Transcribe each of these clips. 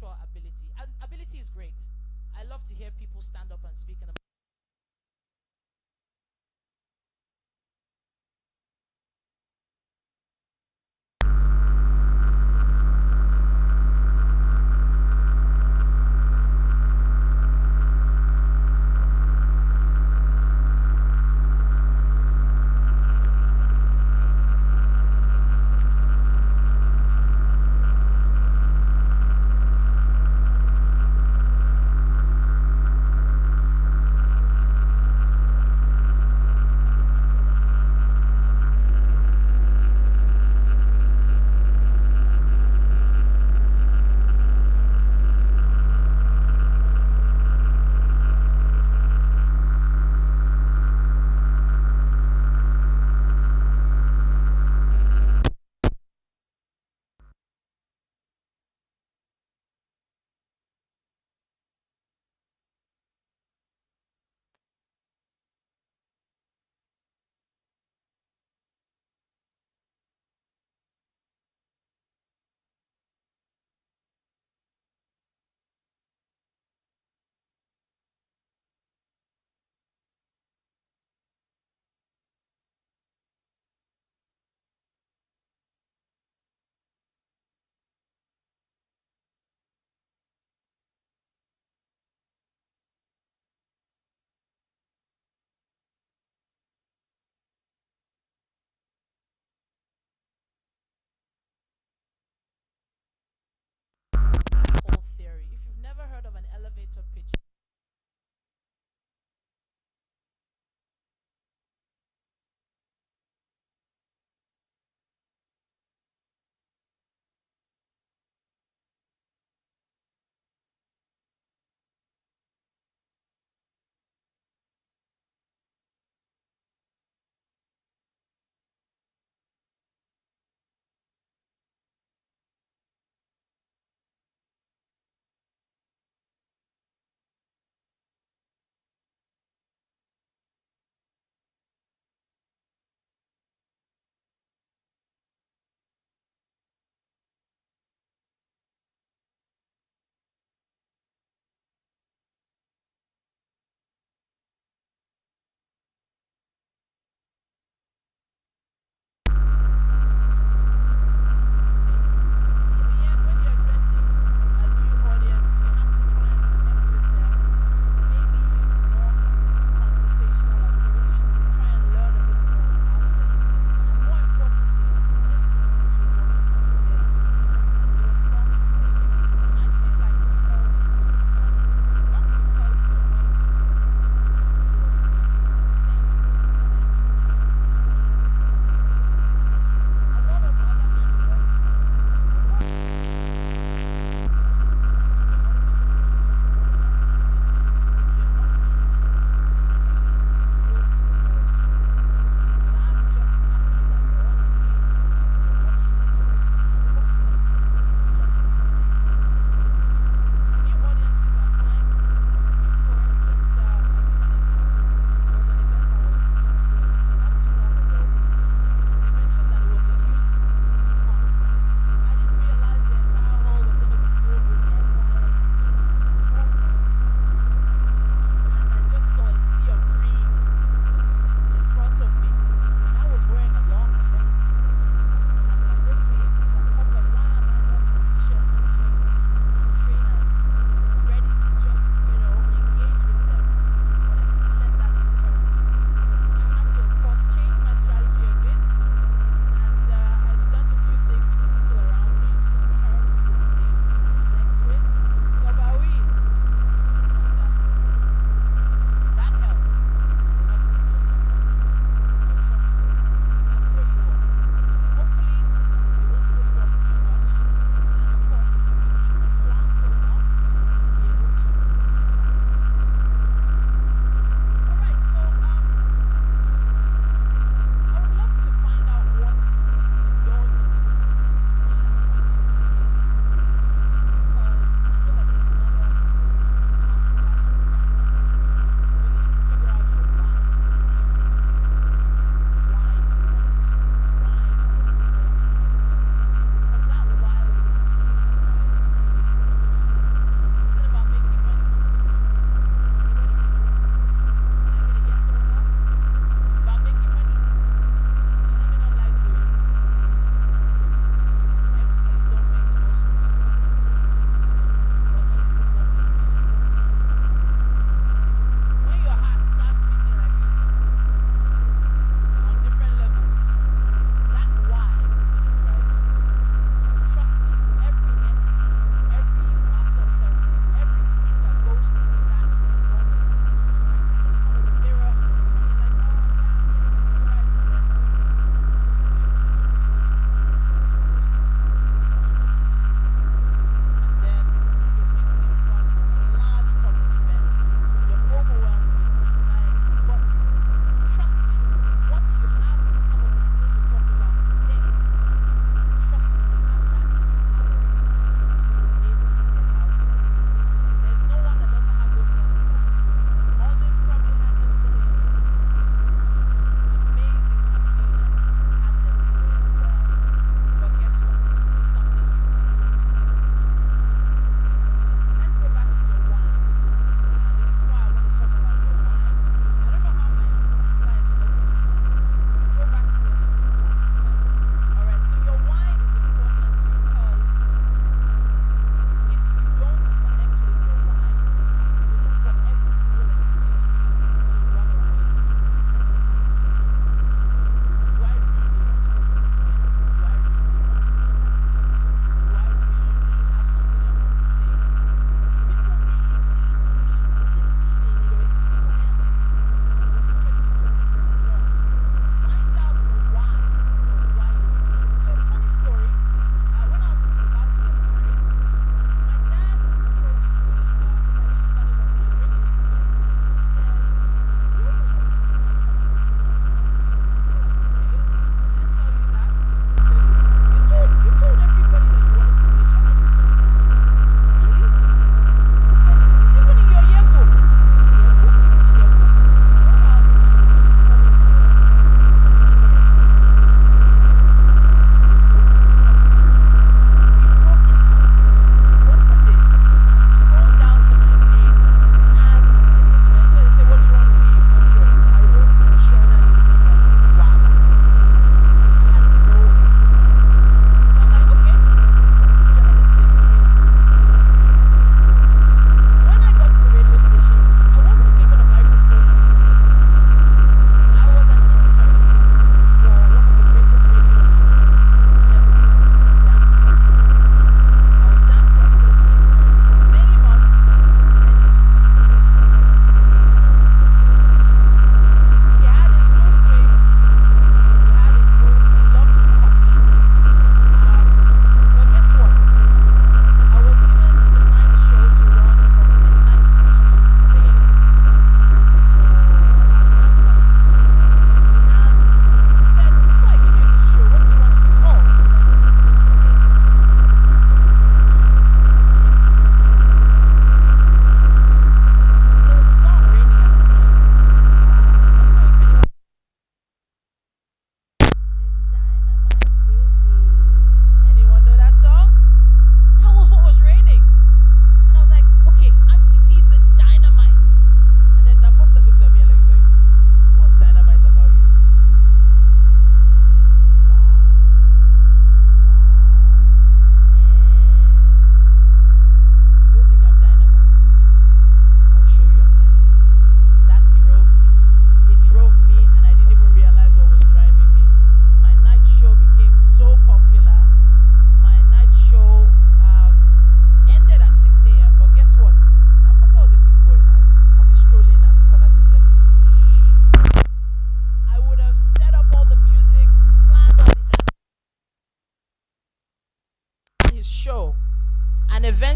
natural ability. Ability is great. I love to hear people stand up and speak in the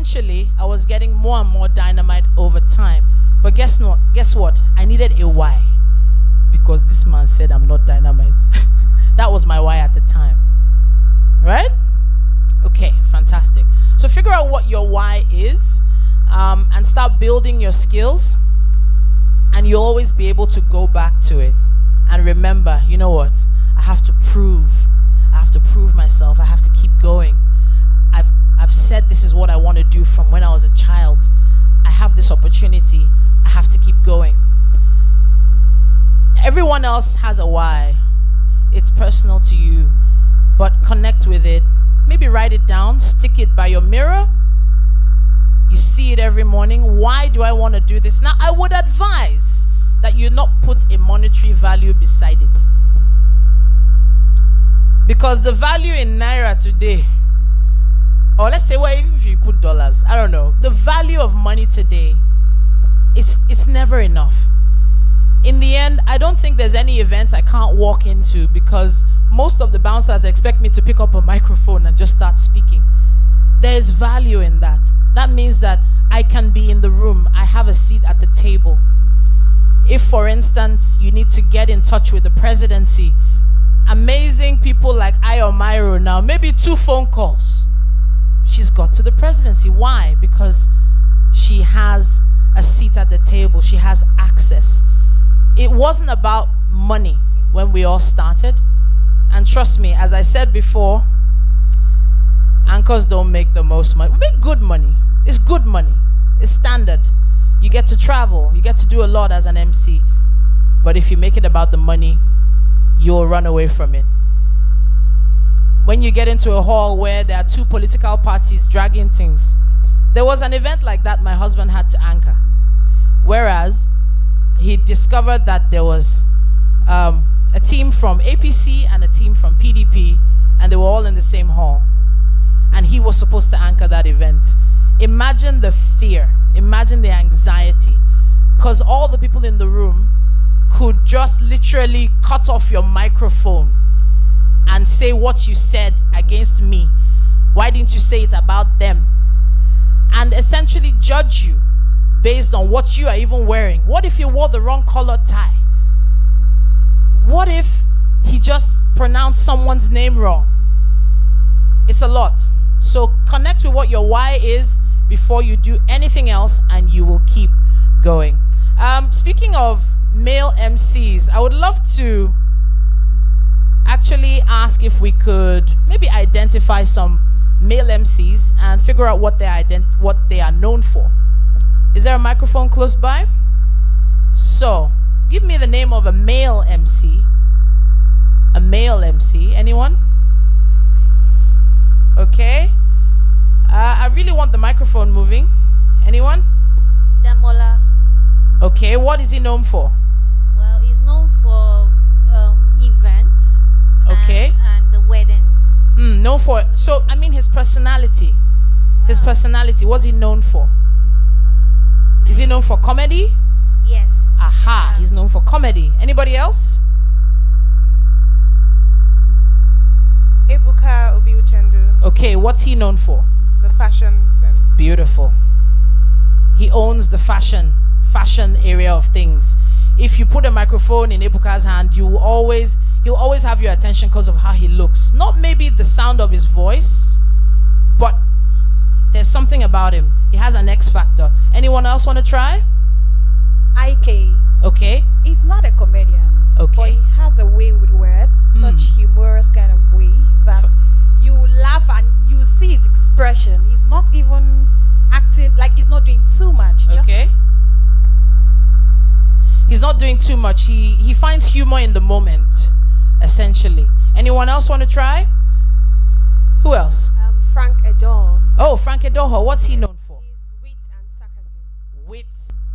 eventually, I was getting more and more dynamite over time. But guess what? I needed a why. Because this man said I'm not dynamite. That was my why at the time. Right? Okay, fantastic. So figure out what your why is, and start building your skills. And you'll always be able to go back to it. And remember, you know what? I have to prove myself. I have to keep going. I've said this is what I want to do from when I was a child. I have this opportunity. I have to keep going. Everyone else has a why. It's personal to you, but connect with it. Maybe write it down, stick it by your mirror. You see it every morning. Why do I want to do this? Now, I would advise that you not put a monetary value beside it. Because the value in Naira today, or let's say, well, even if you put dollars, I don't know. The value of money today, it's never enough. In the end, I don't think there's any event I can't walk into because most of the bouncers expect me to pick up a microphone and just start speaking. There is value in that. That means that I can be in the room. I have a seat at the table. If, for instance, you need to get in touch with the presidency, amazing people like Myro now, maybe 2 phone calls. She's got to the presidency. Why? Because she has a seat at the table. She has access. It wasn't about money when we all started. And trust me, as I said before, anchors don't make the most money. We make good money. It's good money. It's standard. You get to travel. You get to do a lot as an MC. But if you make it about the money, you'll run away from it. When you get into a hall where there are 2 political parties dragging things, there was an event like that my husband had to anchor. Whereas he discovered that there was a team from APC and a team from PDP, and they were all in the same hall. And he was supposed to anchor that event. Imagine the fear. Imagine the anxiety. Because all the people in the room could just literally cut off your microphone and say what you said against me. Why didn't you say it about them? And essentially judge you based on what you are even wearing. What if you wore the wrong color tie? What if he just pronounced someone's name wrong? It's a lot. So connect with what your why is before you do anything else, and you will keep going. Speaking of male MCs, I would love to actually ask if we could maybe identify some male MCs and figure out what they are known for. Is there a microphone close by? So, give me the name of a male MC. A male MC. Anyone? Okay. I really want the microphone moving. Anyone? Damola. Okay, what is he known for? Well, he's known for events. Okay. And the weddings. Known for. So, I mean his personality. His personality. What's he known for? Is he known for comedy? Yes. Aha, he's known for comedy. Anybody else? Ebuka Obi-Uchendu. Okay, what's he known for? The fashion sense. Beautiful. He owns the fashion area of things. If you put a microphone in Ebuka's hand, he'll always have your attention because of how he looks. Not maybe the sound of his voice, but there's something about him. He has an X factor. Anyone else want to try? IK. Okay. He's not a comedian. Okay. But he has a way with words, such humorous kind of way that you laugh and you see his expression. He's not even acting like he's not doing too much. Okay. He's not doing too much. He finds humor in the moment, essentially. Anyone else want to try? Who else? Frank Edoho. Oh, Frank Edoho. What's he known for? His wit and sarcasm. Wit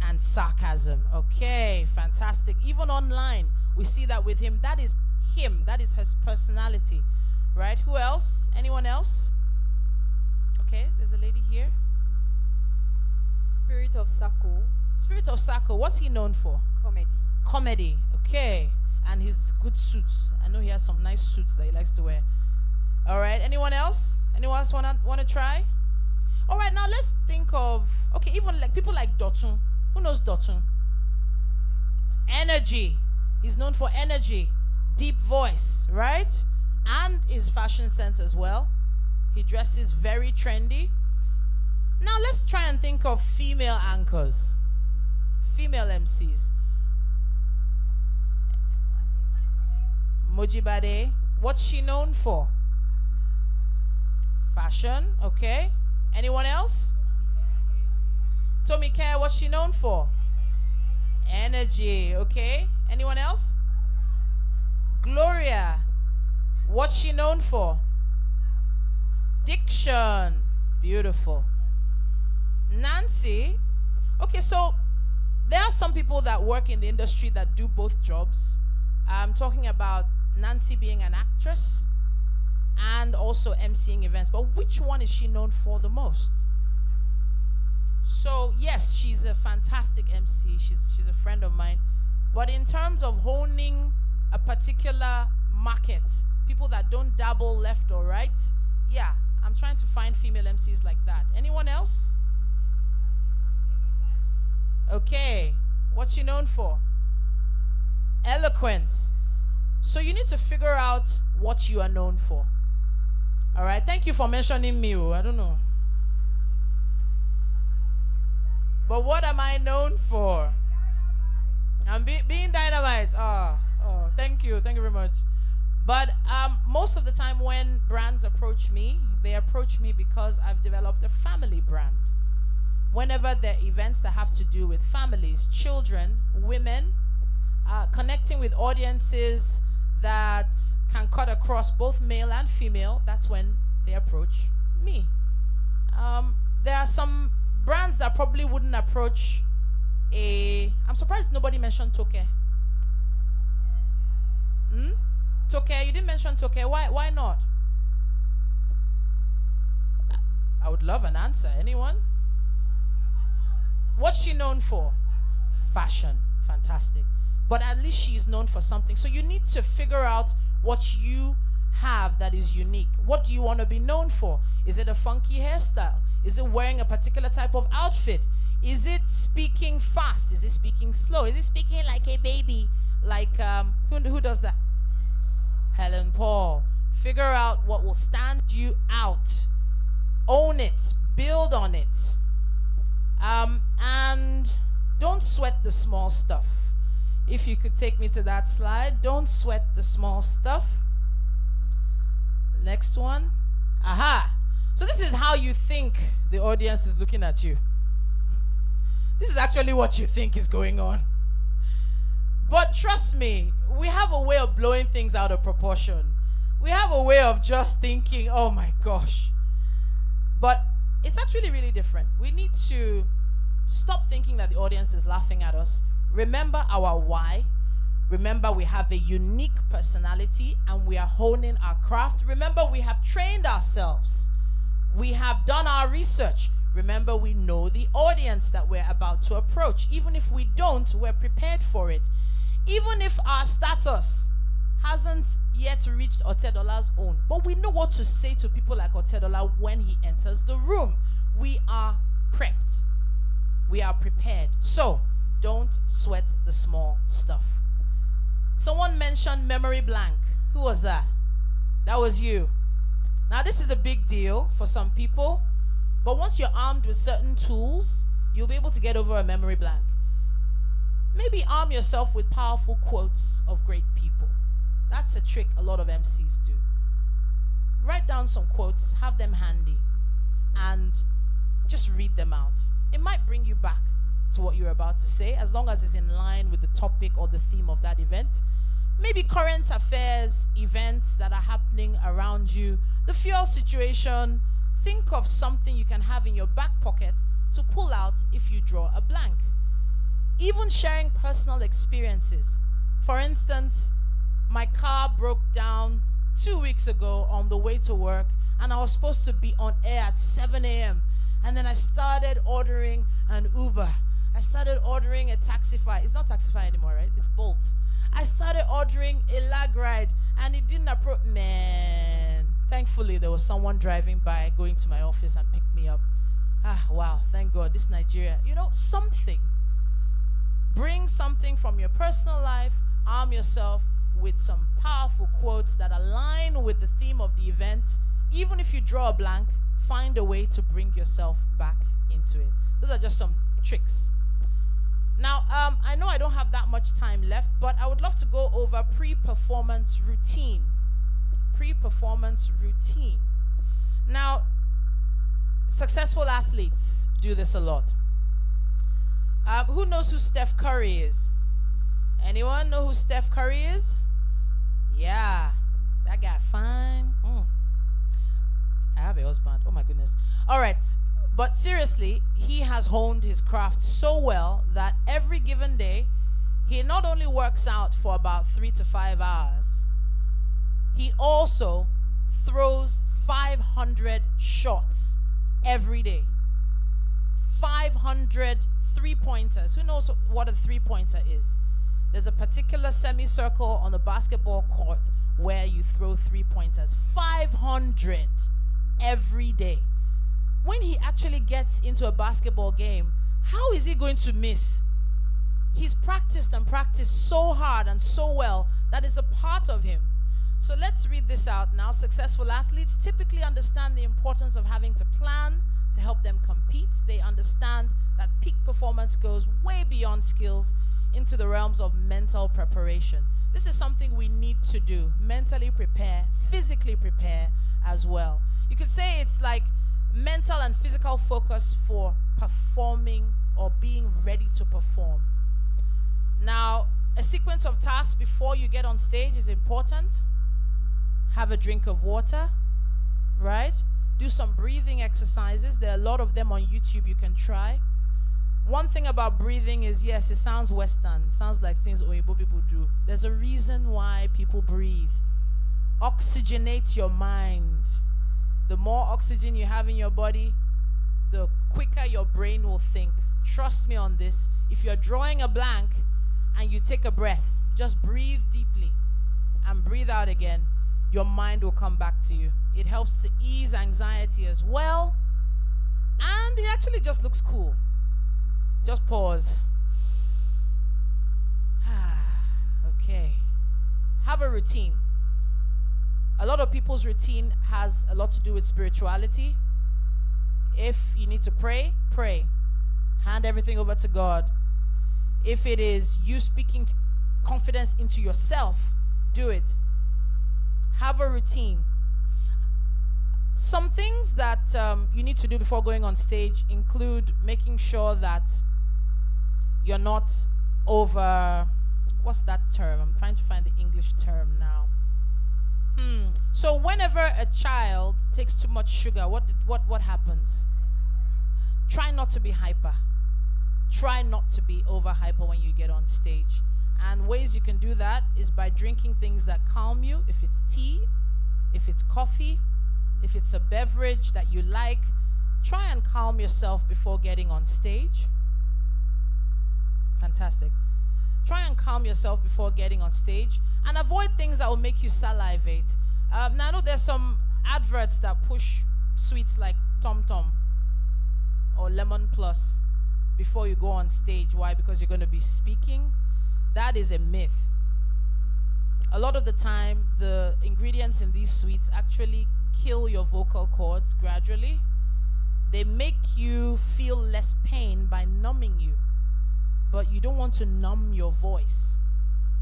and sarcasm. Okay, fantastic. Even online, we see that with him. That is him. That is his personality. Right? Who else? Anyone else? Okay, there's a lady here. Spirit of Sako. Spirit of Sako. What's he known for? Comedy. Comedy. Okay. And his good suits. I know he has some nice suits that he likes to wear. All right. Anyone else? Anyone else want to try? All right, now let's think of, okay, even like people like Dotun. Who knows Dotun? Energy. He's known for energy, deep voice, right? And his fashion sense as well. He dresses very trendy. Now let's try and think of female anchors, female MCs. Mojibade, what's she known for? Fashion, okay. Anyone else? Tommy Care, what's she known for? Energy, okay. Anyone else? Gloria, what's she known for? Diction, beautiful. Nancy, okay, so there are some people that work in the industry that do both jobs. I'm talking about Nancy being an actress and also emceeing events. But which one is she known for the most? So yes, she's a fantastic MC. She's a friend of mine. But in terms of honing a particular market, people that don't dabble left or right, yeah, I'm trying to find female MCs like that. Anyone else? Okay, what's she known for? Eloquence. So you need to figure out what you are known for. All right, thank you for mentioning me. I don't know. But what am I known for? I'm being dynamite. Oh, thank you very much. But most of the time when brands approach me, they approach me because I've developed a family brand. Whenever there are events that have to do with families, children, women, connecting with audiences that can cut across both male and female, that's when they approach me. There are some brands that probably wouldn't approach I'm surprised nobody mentioned Toke. Toke, you didn't mention Toke. Why not? I would love an answer. Anyone? What's she known for? Fashion. Fantastic. But at least she is known for something. So you need to figure out what you have that is unique. What do you want to be known for? Is it a funky hairstyle? Is it wearing a particular type of outfit? Is it speaking fast? Is it speaking slow? Is it speaking like a baby? Like, who does that? Helen Paul. Figure out what will stand you out. Own it. Build on it. And don't sweat the small stuff. If you could take me to that slide. Don't sweat the small stuff. Next one. Aha. So this is how you think the audience is looking at you. This is actually what you think is going on. But trust me, we have a way of blowing things out of proportion. We have a way of just thinking, oh my gosh. But it's actually really different. We need to stop thinking that the audience is laughing at us. Remember our why. Remember we have a unique personality and we are honing our craft. Remember we have trained ourselves. We have done our research. Remember we know the audience that we're about to approach. Even if we don't, we're prepared for it. Even if our status hasn't yet reached Otedola's own, but we know what to say to people like Otedola when he enters the room. We are prepped. We are prepared. So, don't sweat the small stuff. Someone mentioned memory blank. Who was that? That was you. Now, this is a big deal for some people, but once you're armed with certain tools, you'll be able to get over a memory blank. Maybe arm yourself with powerful quotes of great people. That's a trick a lot of MCs do. Write down some quotes, have them handy, and just read them out. It might bring you back to what you're about to say, as long as it's in line with the topic or the theme of that event. Maybe current affairs, events that are happening around you, the fuel situation. Think of something you can have in your back pocket to pull out if you draw a blank. Even sharing personal experiences. For instance, my car broke down 2 weeks ago on the way to work, and I was supposed to be on air at 7 a.m. And then I started ordering an Uber. I started ordering a Taxify. It's not Taxify anymore, right? It's Bolt. I started ordering a lag ride, and it didn't approach. Man, thankfully there was someone driving by, going to my office and picked me up. Wow, thank God, this Nigeria. Something. Bring something from your personal life, arm yourself with some powerful quotes that align with the theme of the event. Even if you draw a blank, find a way to bring yourself back into it. Those are just some tricks. Now, I know I don't have that much time left, but I would love to go over pre-performance routine. Pre-performance routine. Now, successful athletes do this a lot. Who knows who Steph Curry is? Anyone know who Steph Curry is? Yeah, that guy fine. I have a husband. Oh my goodness. All right. But seriously, he has honed his craft so well that every given day, he not only works out for about 3 to 5 hours, he also throws 500 shots every day. 500 three-pointers. Who knows what a three-pointer is? There's a particular semicircle on the basketball court where you throw three-pointers. 500 every day. When he actually gets into a basketball game, how is he going to miss? He's practiced and practiced so hard and so well that is a part of him. So let's read this out now. Successful athletes typically understand the importance of having to plan to help them compete. They understand that peak performance goes way beyond skills into the realms of mental preparation. This is something we need to do. Mentally prepare, physically prepare as well. You could say it's like mental and physical focus for performing or being ready to perform. Now, a sequence of tasks before you get on stage is important. Have a drink of water, right? Do some breathing exercises. There are a lot of them on YouTube you can try. One thing about breathing is, yes, it sounds Western. Sounds like things Oyibo people do. There's a reason why people breathe. Oxygenate your mind. The more oxygen you have in your body, the quicker your brain will think. Trust me on this. If you're drawing a blank and you take a breath, just breathe deeply and breathe out again. Your mind will come back to you. It helps to ease anxiety as well. And it actually just looks cool. Just pause. Okay. Have a routine. A lot of people's routine has a lot to do with spirituality. If you need to pray, pray. Hand everything over to God. If it is you speaking confidence into yourself, do it. Have a routine. Some things that you need to do before going on stage include making sure that you're not over, what's that term? I'm trying to find the English term now. So whenever a child takes too much sugar, what happens? Try not to be hyper. Try not to be over hyper when you get on stage. And ways you can do that is by drinking things that calm you. If it's tea, if it's coffee, if it's a beverage that you like, try and calm yourself before getting on stage. Fantastic. Try and calm yourself before getting on stage and avoid things that will make you salivate. Now I know there's some adverts that push sweets like Tom Tom or Lemon Plus before you go on stage. Why? Because you're going to be speaking. That is a myth. A lot of the time, the ingredients in these sweets actually kill your vocal cords gradually. They make you feel less pain by numbing you. But you don't want to numb your voice.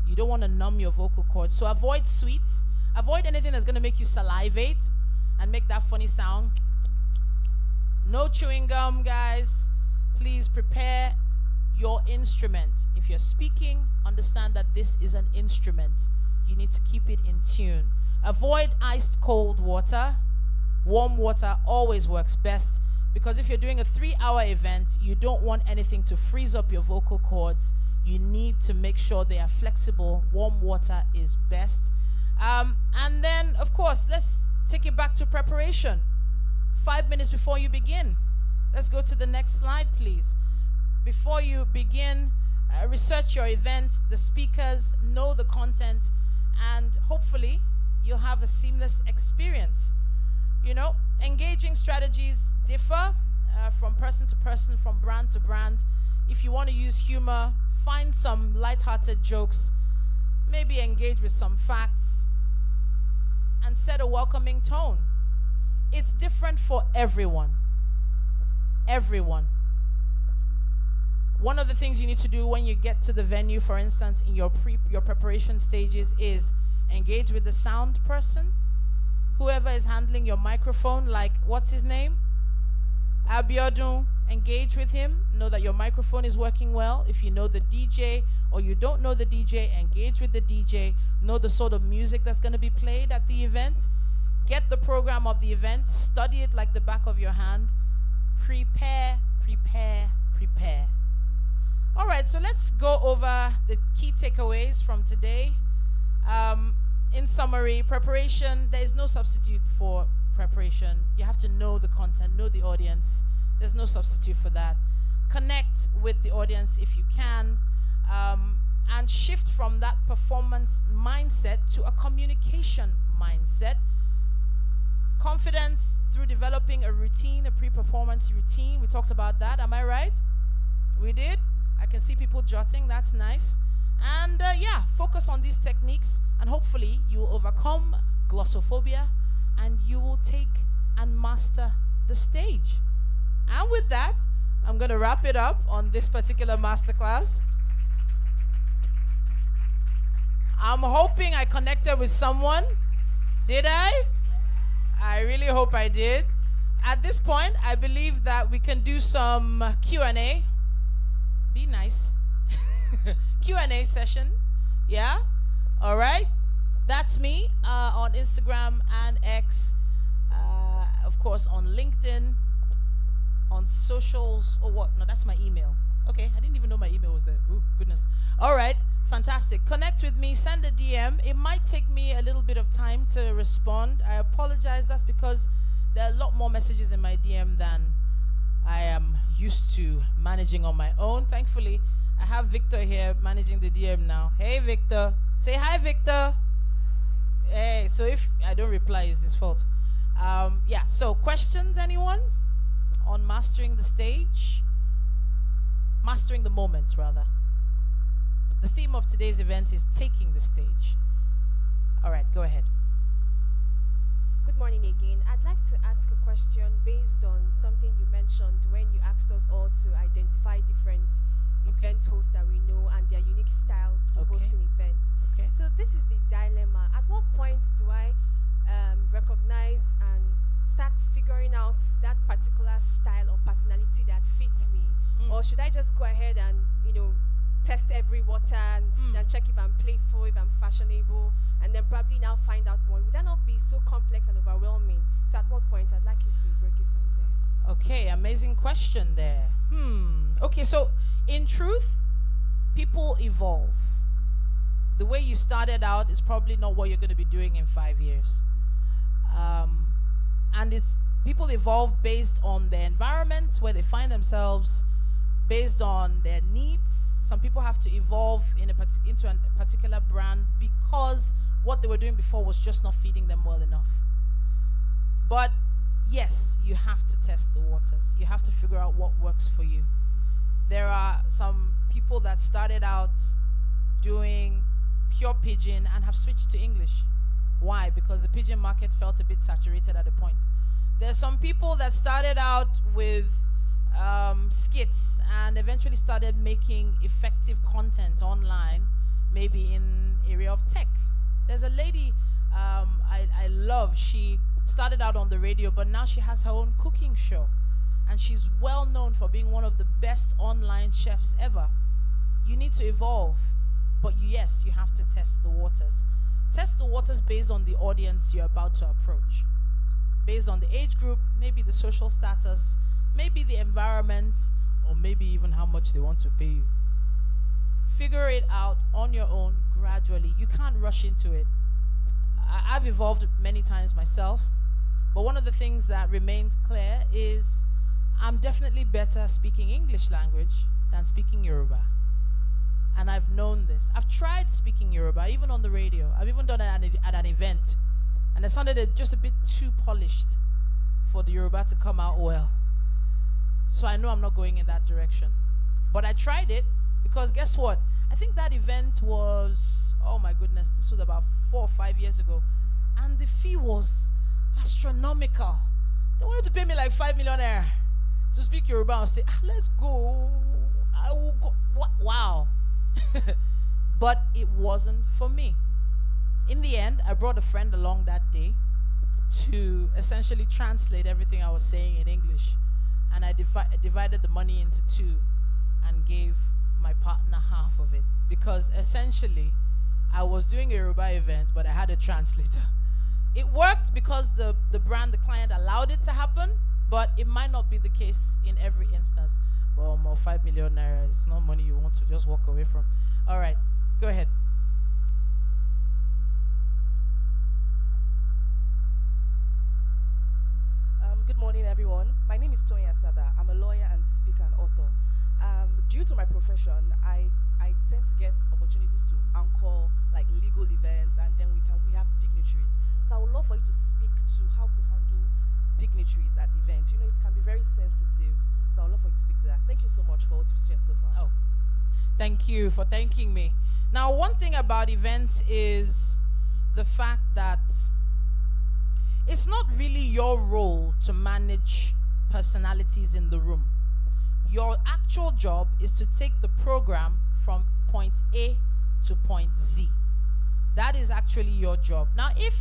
You don't want to numb your vocal cords. So avoid sweets. Avoid anything that's going to make you salivate and make that funny sound. No chewing gum, guys. Please prepare your instrument. If you're speaking, understand that this is an instrument. You need to keep it in tune. Avoid iced cold water. Warm water always works best. Because if you're doing a 3-hour event, you don't want anything to freeze up your vocal cords. You need to make sure they are flexible. Warm water is best. And then, of course, let's take it back to preparation. 5 minutes before you begin. Let's go to the next slide, please. Before you begin, research your event, the speakers, know the content, and hopefully you'll have a seamless experience. You know, engaging strategies differ. from person to person, from brand to brand. If you want to use humor, find some light-hearted jokes, maybe engage with some facts, and set a welcoming tone. It's different for everyone. Everyone. One of the things you need to do when you get to the venue, for instance, in your preparation stages, is engage with the sound person, whoever is handling your microphone, like, what's his name? Abiodun. Engage with him. Know that your microphone is working well. If you know the DJ or you don't know the DJ, engage with the DJ. Know the sort of music that's going to be played at the event. Get the program of the event. Study it like the back of your hand. Prepare, prepare, prepare. All right, so let's go over the key takeaways from today. In summary, preparation, there is no substitute for preparation. You have to know the content, know the audience. There's no substitute for that. Connect with the audience if you can, and shift from that performance mindset to a communication mindset. Confidence through developing a routine, a pre-performance routine. We talked about that. Am I right? We did? I can see people jotting. That's nice. And focus on these techniques, and hopefully you will overcome glossophobia and you will take and master the stage. And with that, I'm going to wrap it up on this particular masterclass. I'm hoping I connected with someone. Did I? I really hope I did. At this point, I believe that we can do some Q&A. Be nice. Q&A session. Yeah? All right. That's me on Instagram and X. Of course, on LinkedIn. On socials. Or what? No, that's my email. Okay. I didn't even know my email was there. Ooh, goodness. All right. Fantastic. Connect with me. Send a DM. It might take me a little bit of time to respond. I apologize. That's because there are a lot more messages in my DM than I am used to managing on my own. Thankfully, I have Victor here managing the DM now. Hey, Victor. Say hi, Victor. Hey, so if I don't reply, it's his fault. So questions, anyone? On mastering the stage? Mastering the moment, rather. The theme of today's event is taking the stage. All right, go ahead. Good morning again. I'd like to ask a question based on something you mentioned when you asked us all to identify different event hosts that we know and their unique style to hosting events. Okay. So this is the dilemma. At what point do I recognize and start figuring out that particular style or personality that fits me? Or should I just go ahead and, test every water and check if I'm playful, if I'm fashionable, and then probably now find out one? Would that not be so complex and overwhelming? So at what point I'd like you to break it from there? Okay, amazing question there. Okay, so in truth, people evolve. The way you started out is probably not what you're going to be doing in 5 years. And it's people evolve based on their environment, where they find themselves, based on their needs. Some people have to evolve into a particular brand because what they were doing before was just not feeding them well enough. But yes, you have to test the waters. You have to figure out what works for you. There are some people that started out doing pure pidgin and have switched to English. Why? Because the pidgin market felt a bit saturated at a point. There's some people that started out with skits and eventually started making effective content online, maybe in area of tech. There's a lady I love. She started out on the radio, but now she has her own cooking show, and she's well known for being one of the best online chefs ever. You need to evolve, but yes, you have to test the waters. Test the waters based on the audience you're about to approach, based on the age group, maybe the social status, maybe the environment, or maybe even how much they want to pay you. Figure it out on your own gradually. You can't rush into it. I've evolved many times myself, but one of the things that remains clear is I'm definitely better speaking English language than speaking Yoruba. And I've known this. I've tried speaking Yoruba, even on the radio. I've even done it at an event. And it sounded just a bit too polished for the Yoruba to come out well. So I know I'm not going in that direction. But I tried it because guess what? I think that event was, oh my goodness, this was about 4 or 5 years ago. And the fee was astronomical. They wanted to pay me like 5 million naira to speak Yoruba and say, let's go. I will go. Wow. But it wasn't for me. In the end, I brought a friend along that day to essentially translate everything I was saying in English. And I divided the money into two and gave my partner half of it. Because essentially, I was doing a Yoruba event, but I had a translator. It worked because the client allowed it to happen, but it might not be the case in every instance. But 5 million naira is not money you want to just walk away from. All right, go ahead. Good morning, everyone. My name is Toyin Asada. I'm a lawyer and speaker and author. Due to my profession, I tend to get opportunities to anchor like legal events, and then we have dignitaries. So I would love for you to speak to how to handle dignitaries at events. You know, it can be very sensitive. So I would love for you to speak to that. Thank you so much for what you've shared so far. Oh, thank you for thanking me. Now, one thing about events is the fact that it's not really your role to manage personalities in the room. Your actual job is to take the program from point A to point Z. That is actually your job. Now, if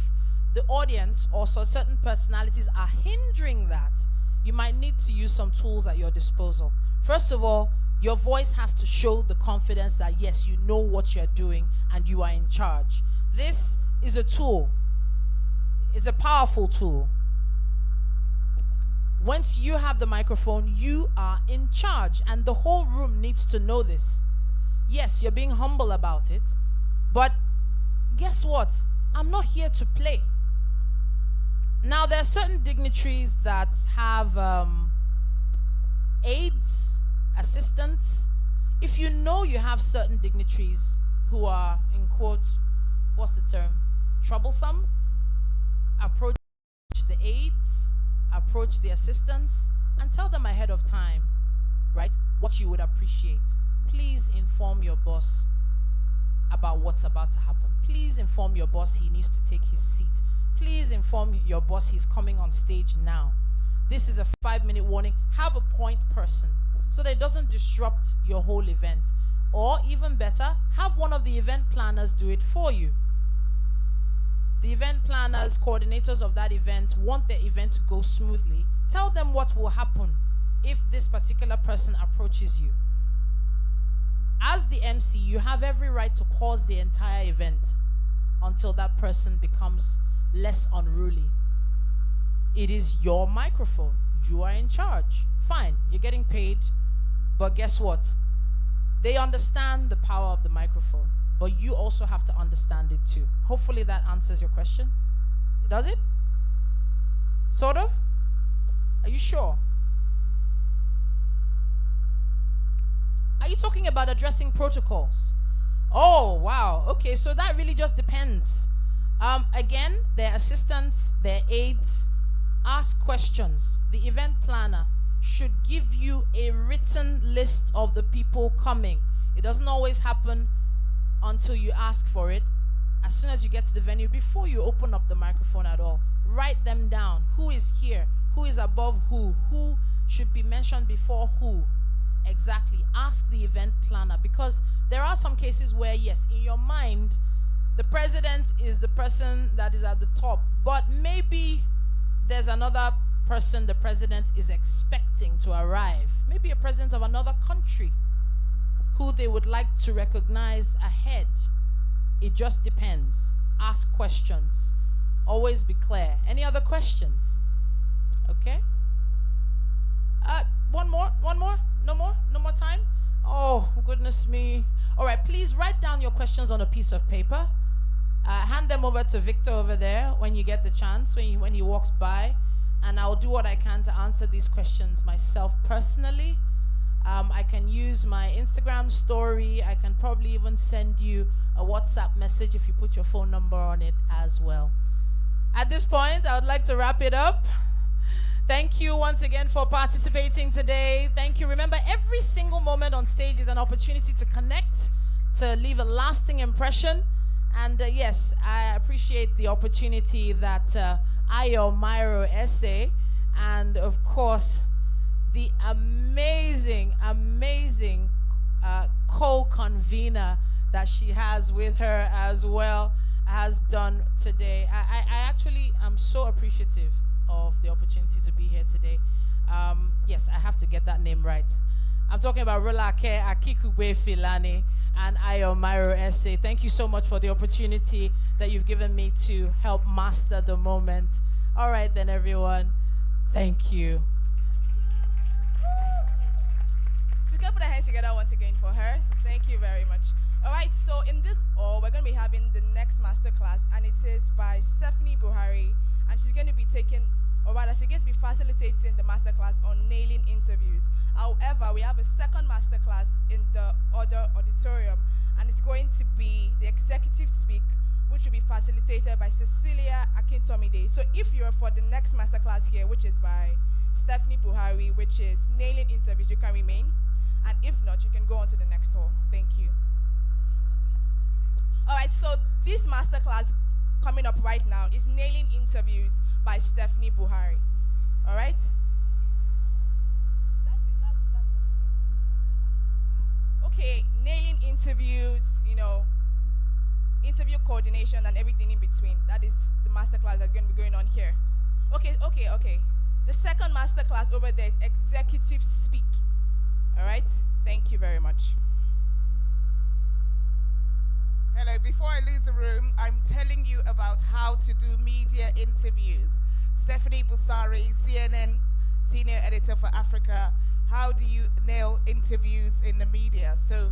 the audience or certain personalities are hindering that, you might need to use some tools at your disposal. First of all, your voice has to show the confidence that yes, you know what you're doing and you are in charge. This is a tool. It's a powerful tool. Once you have the microphone, you are in charge, and the whole room needs to know this. Yes, you're being humble about it, but guess what? I'm not here to play. Now, there are certain dignitaries that have aides, assistants. If you know you have certain dignitaries who are, in quotes, what's the term? Troublesome, approach the aides, approach the assistants, and tell them ahead of time, right, what you would appreciate. Please inform your boss about what's about to happen. Please inform your boss he needs to take his seat. Please inform your boss he's coming on stage now. This is a 5-minute warning. Have a point person so that it doesn't disrupt your whole event. Or even better, have one of the event planners do it for you. The event planners, coordinators of that event want the event to go smoothly. Tell them what will happen if this particular person approaches you. As the MC, you have every right to pause the entire event until that person becomes less unruly. It is your microphone. You are in charge. Fine, you're getting paid, but guess what? They understand the power of the microphone, but you also have to understand it too. Hopefully that answers your question. Does it? Sort of? Are you sure? Are you talking about addressing protocols? Oh, wow. Okay, so that really just depends. Again, their assistants, their aides, ask questions. The event planner should give you a written list of the people coming. It doesn't always happen until you ask for it. As soon as you get to the venue, before you open up the microphone at all, write them down. Who is here? Who is above who? Who should be mentioned before who? Exactly. Ask the event planner, because there are some cases where, yes, in your mind, the president is the person that is at the top, but maybe there's another person the president is expecting to arrive. Maybe a president of another country who they would like to recognize ahead. It just depends. Ask questions. Always be clear. Any other questions? Okay. One more? No more time? Oh, goodness me. All right, please write down your questions on a piece of paper. Hand them over to Victor over there when you get the chance, when he walks by. And I'll do what I can to answer these questions myself personally. I can use my Instagram story. I can probably even send you a WhatsApp message if you put your phone number on it as well. At this point, I would like to wrap it up. Thank you once again for participating today. Thank you. Remember, every single moment on stage is an opportunity to connect, to leave a lasting impression. And yes, I appreciate the opportunity that Ayo Myro essay, and of course, the amazing co-convener that she has with her as well has done today. I actually am so appreciative of the opportunity to be here today. Yes, I have to get that name right. I'm talking about Rolake Akikube Filani and Ayo Myro Essay. Thank you so much for the opportunity that you've given me to help master the moment. All right then, everyone. Thank you. We can put our hands together once again for her. Thank you very much. All right, so in this we're going to be having the next masterclass, and it is by Stephanie Buhari, and she's going to be taking, or rather, she's going to be facilitating the masterclass on nailing interviews. However, we have a second masterclass in the other auditorium, and it's going to be the executive speak, which will be facilitated by Cecilia Akintomide. So if you're for the next masterclass here, which is by Stephanie Buhari, which is nailing interviews, you can remain. And if not, you can go on to the next hall. Thank you. All right, so this masterclass coming up right now is nailing interviews by Stephanie Buhari. All right? Okay, nailing interviews, interview coordination and everything in between. That is the masterclass that's going to be going on here. Okay. The second masterclass over there is executive speak. All right? Thank you very much. Hello, before I lose the room, I'm telling you about how to do media interviews. Stephanie Busari, CNN Senior Editor for Africa. How do you nail interviews in the media? So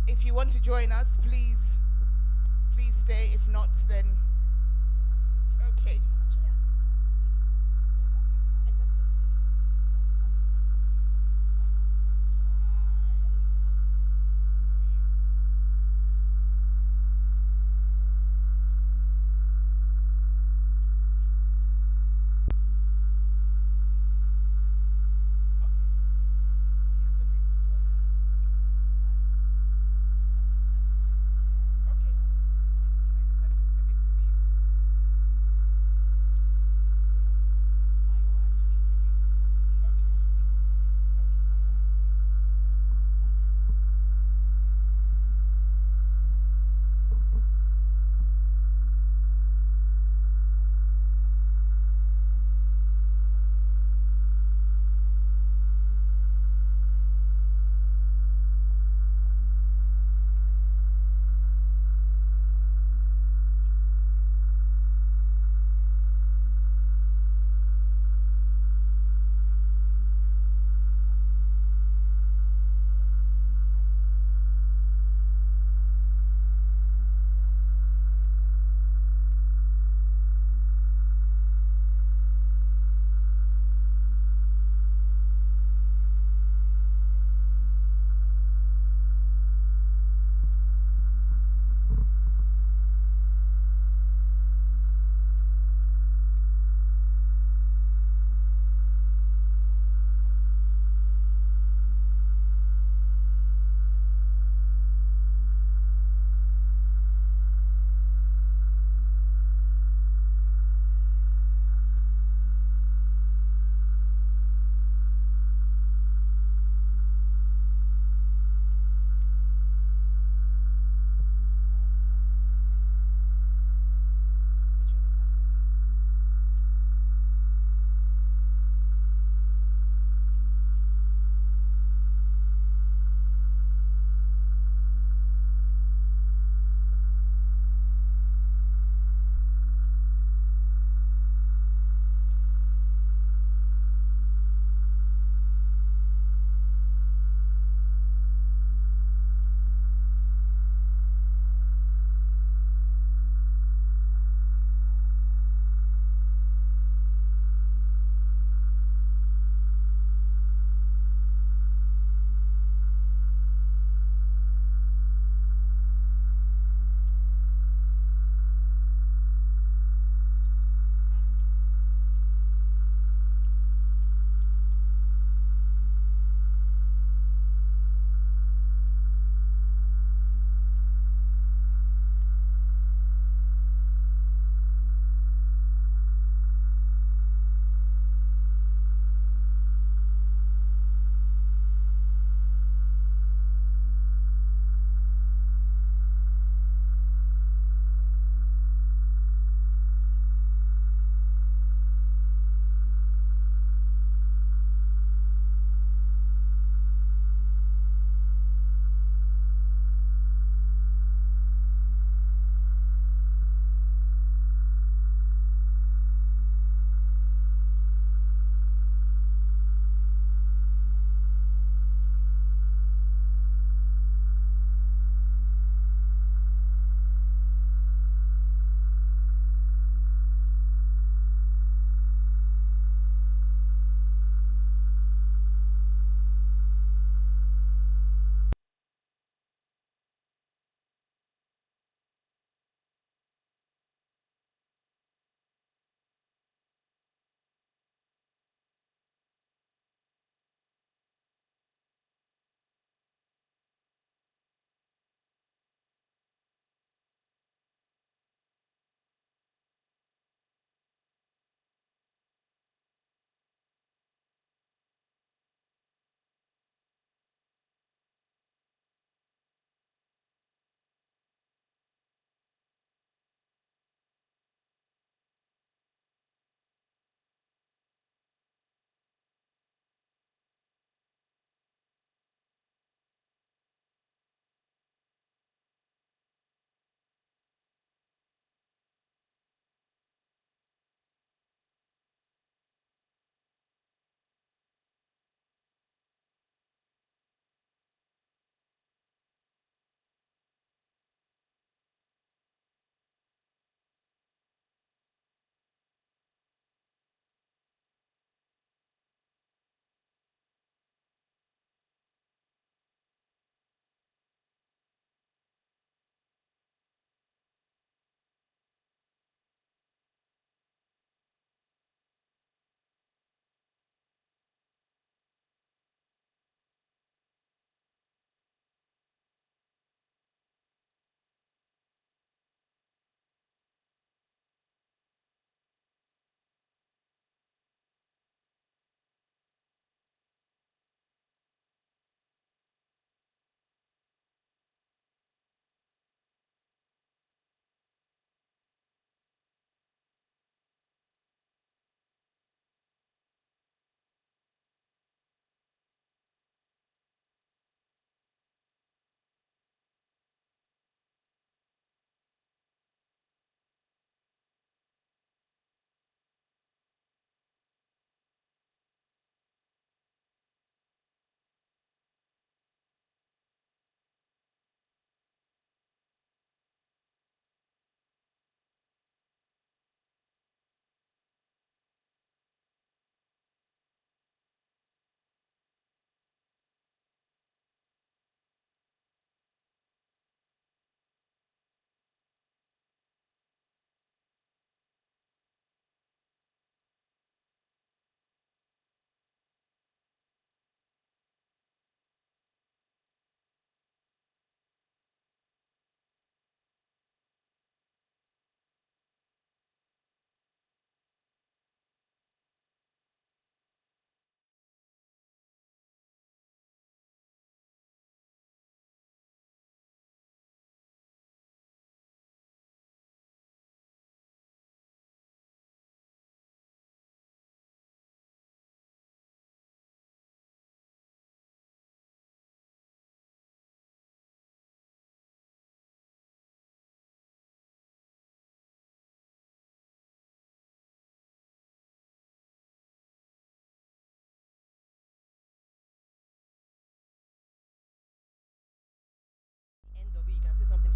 if you want to join us, please stay. If not, then okay.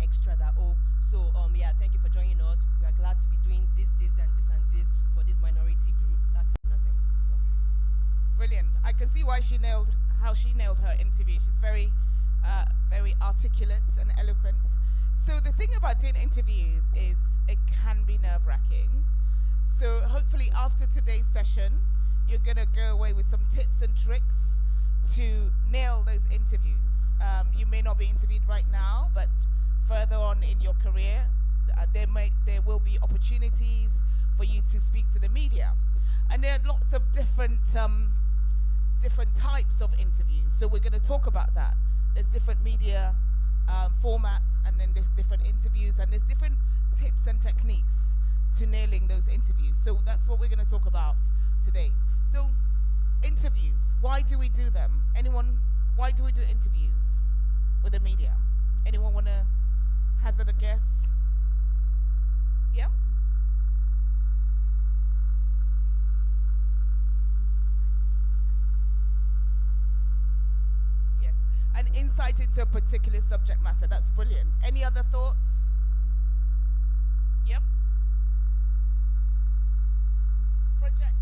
extra that, oh, so yeah, thank you for joining us. We are glad to be doing this, and this for this minority group, that kind of thing. So Brilliant. I can see why how she nailed her interview. She's very, very articulate and eloquent. So the thing about doing interviews is it can be nerve-wracking. So hopefully after today's session, you're gonna go away with some tips and tricks to nail those interviews. You may not be interviewed right now, but further on in your career, there will be opportunities for you to speak to the media, and there are lots of different types of interviews. So we're going to talk about that. There's different media formats, and then there's different interviews, and there's different tips and techniques to nailing those interviews. So that's what we're going to talk about today. So interviews, why do we do them? Anyone? Why do we do interviews with the media? Anyone want to hazard a guess? Yeah? Yes, an insight into a particular subject matter. That's brilliant. Any other thoughts? Yep. Projects.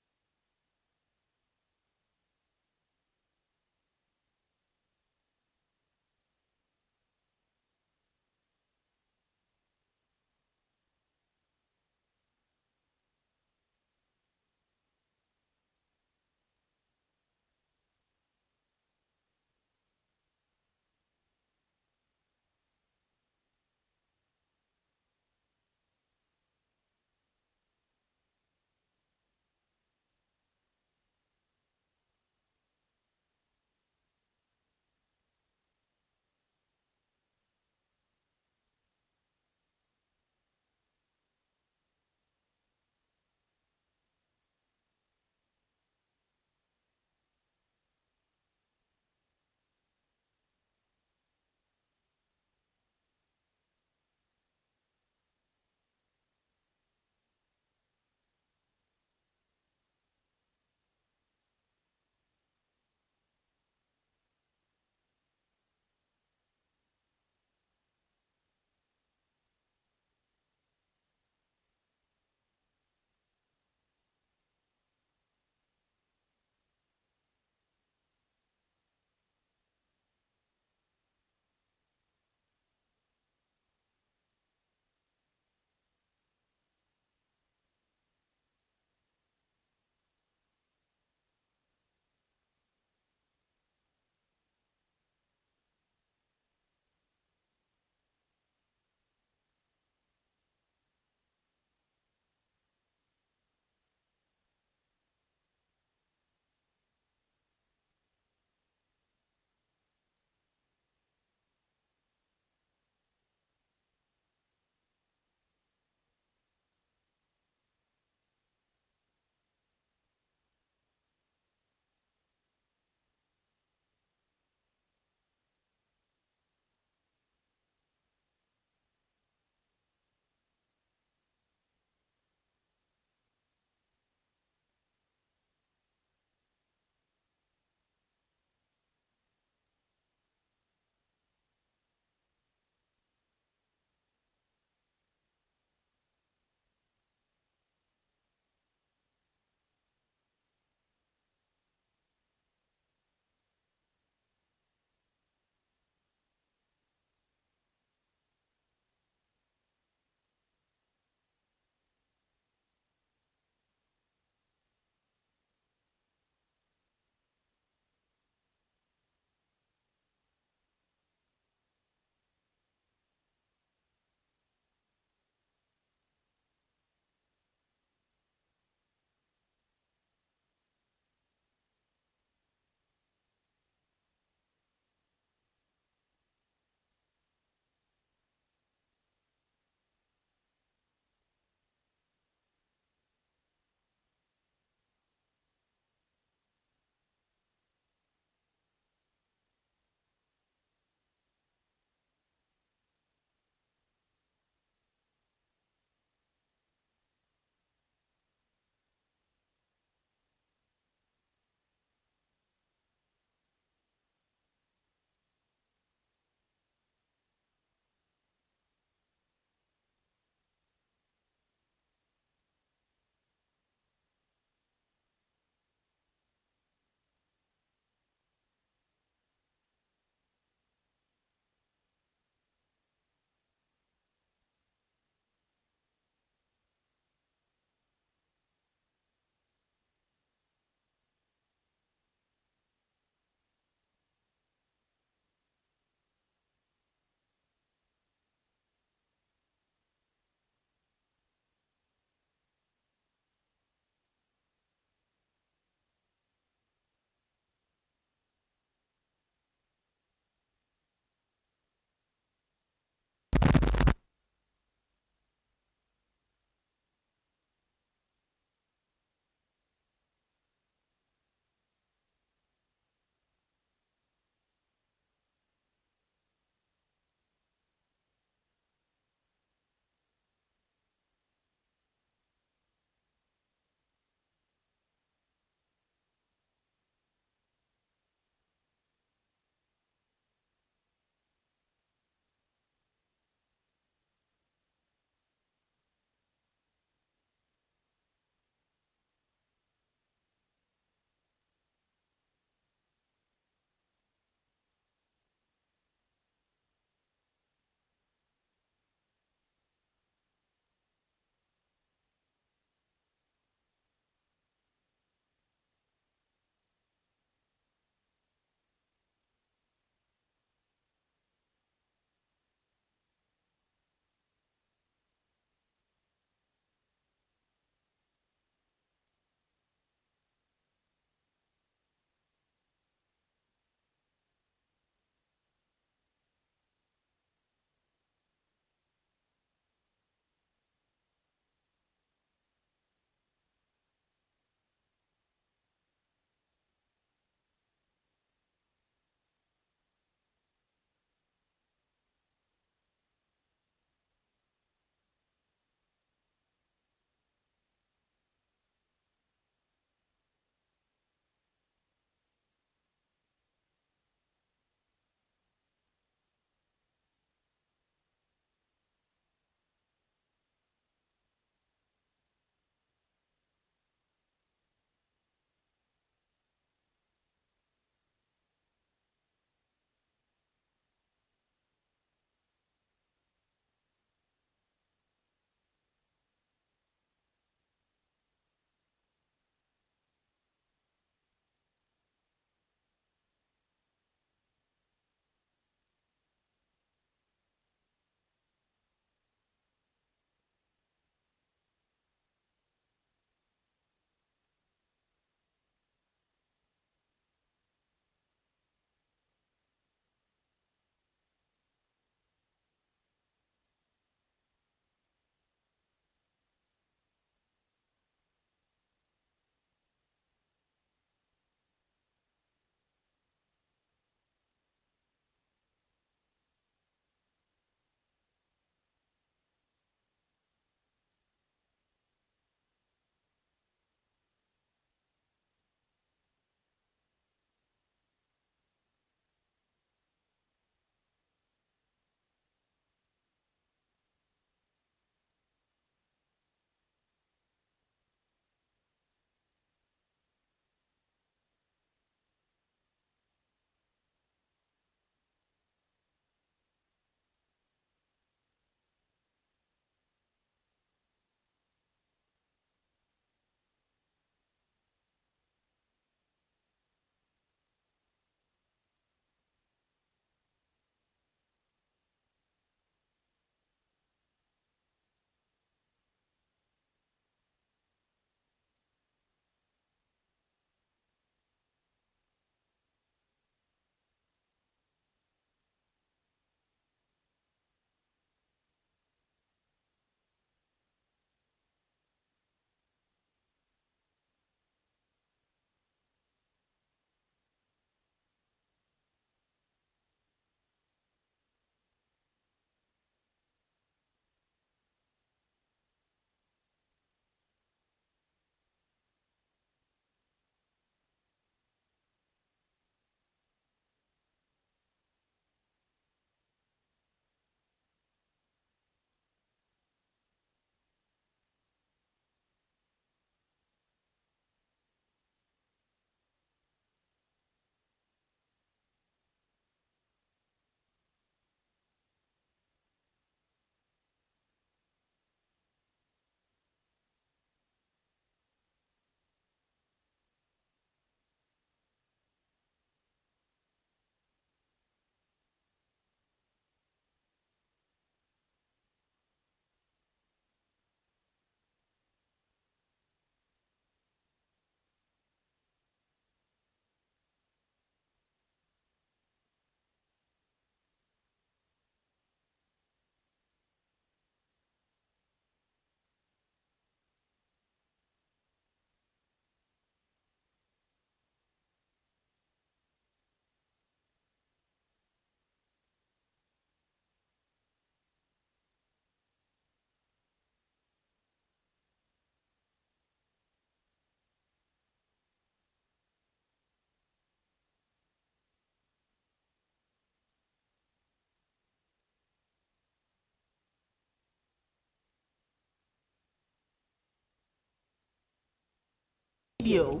video,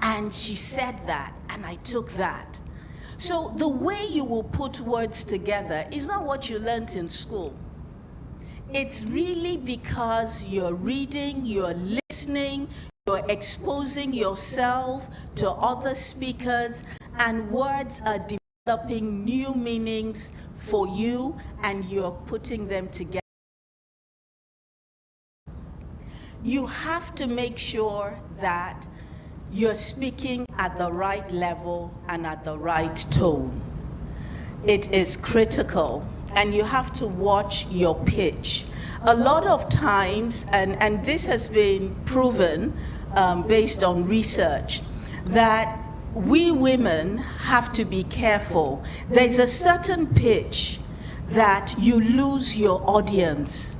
and she said that, and I took that. So the way you will put words together is not what you learned in school. It's really because you're reading, you're listening, you're exposing yourself to other speakers, and words are developing new meanings for you, and you're putting them together. You have to make sure that you're speaking at the right level and at the right tone. It is critical, and you have to watch your pitch. A lot of times, and this has been proven based on research, that we women have to be careful. There's a certain pitch that you lose your audience.